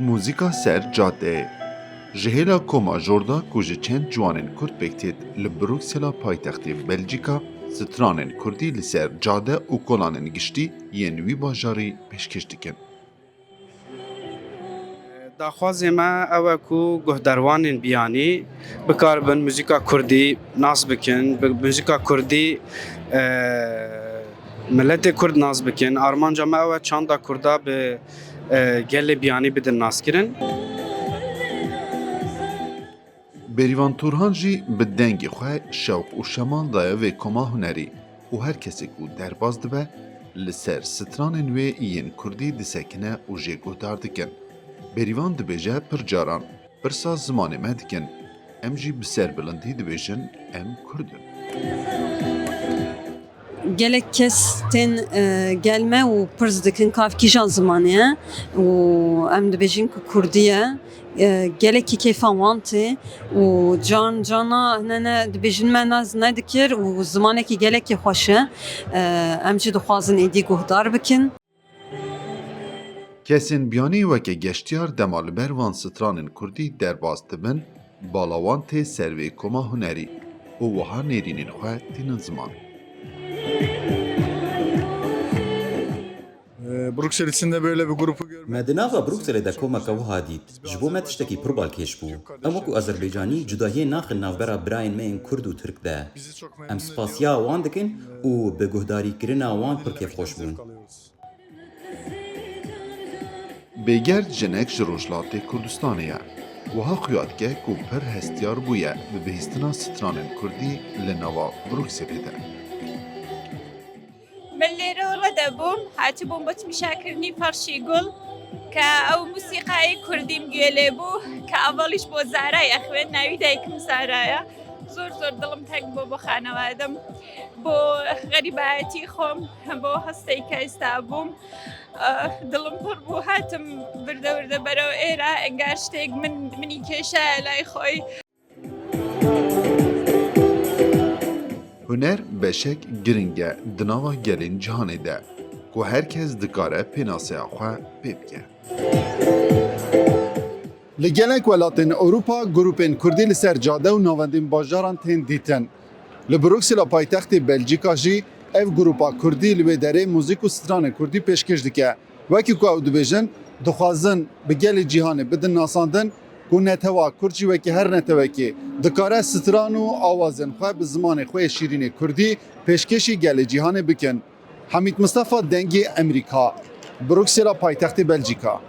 موزیکا سر جاده جهیلا کوما جوردا کوژه چند جوانن کرد بکتید لبروکسلا پایتختی بلژیکا سترانن کردی لسر جاده و کلانن گشتی ینوی باجاری پیشکش دکن. داخوازی ما اوه کو گهدروانین بیانی بکار بن موزیکا کردی ناس بکن موزیکا کردی ملت کرد ناس بکن آرمانجا ما اوه چاندا کردا به گل بیانی بدن ناس کرن. بریوان تورهان جی به دنگ خواه شوق و شمال دایه و کما هنری و هر کسی کو درباز دبه لسر سترانن و این کردی دسکنه و جه گهدار دکن. بریوان دبیجه پر جاران برسا زمان مدکن ام جی بسر بلندی دبیجن ام کردن. gelek kesten gelme û pirz dikin kavkîjan zimanê û em dibêjin ku Kurdî ye gelekî kêfa wan tê û cana hine dibêjin me naz nedikir û zimanekî gelekî xweş e em jî dixwazin êdî guhdar bikin. Kesin biyani veke geştiyar demalber van stranên Kurdî derbas dibin, balawan tê servê koma hunerî û wiha nêrînên xwe tînin ziman. Bruksel içinde böyle bir grubu görmek. Medinava Brukselê de komeka wiha dît, ji bo me tiştekî pir balkêş bû. Em wekû Azerbaycanî cudahiyê naxin navbera birayên me yên Kurd û Türk de. Em spasiya wan dikin û bi guhdarîkirina wan pir kêfxweş bûn. Bêger jinek ji Rojhilatê Kurdistanê ye. Wiha xuyatge ku pir hestiyar bûye bi bihîstina stranên Kurdî li nava Brukselê de. ملێرە ڕەدەبووم هاتبووم بۆ تمیشاکردنی فەرشی گوڵ کە ئەو موسیقای کوردیم گوێلێ بوو کە ئەڤەڵیش بۆ زارای ئەخوێن ناوی دایکم زارایە زۆر دڵم تەنگ بۆ خانەوادەم بۆ غەریبایەتی خۆم بۆ هەستەی کە ئێستا بووم دڵم پڕ بوو هاتم بردەوردە بەرەو ئێرە ئەنگار شتێک منی کێشایە لای خۆی. Huner beşek giringe di nava gelên cihanê de ku herkes dikare pênaseya xwe pê bike. Li gelek welatên Ewropa grupên Kurdî li ser cade û navendên bajaran tên dîtin. Li Bruksela paytextê Belçîka jî ev grupa Kurdî li wê derê muzîk û stranên Kurdî pêşkêş dike. Wekî ku ew dibêjin dixwazin bi gelê cîhanê bidin nasandin ku netewak Kurd jî wekî her netewekê dikare stran û awazên xwe bi zimanê xwe yê şîrînê Kurdî pêşkêşî gelê cîhanê bikin. Hamîd Mustafa dengê Emerîka, Bruksela paytextê Belçîka.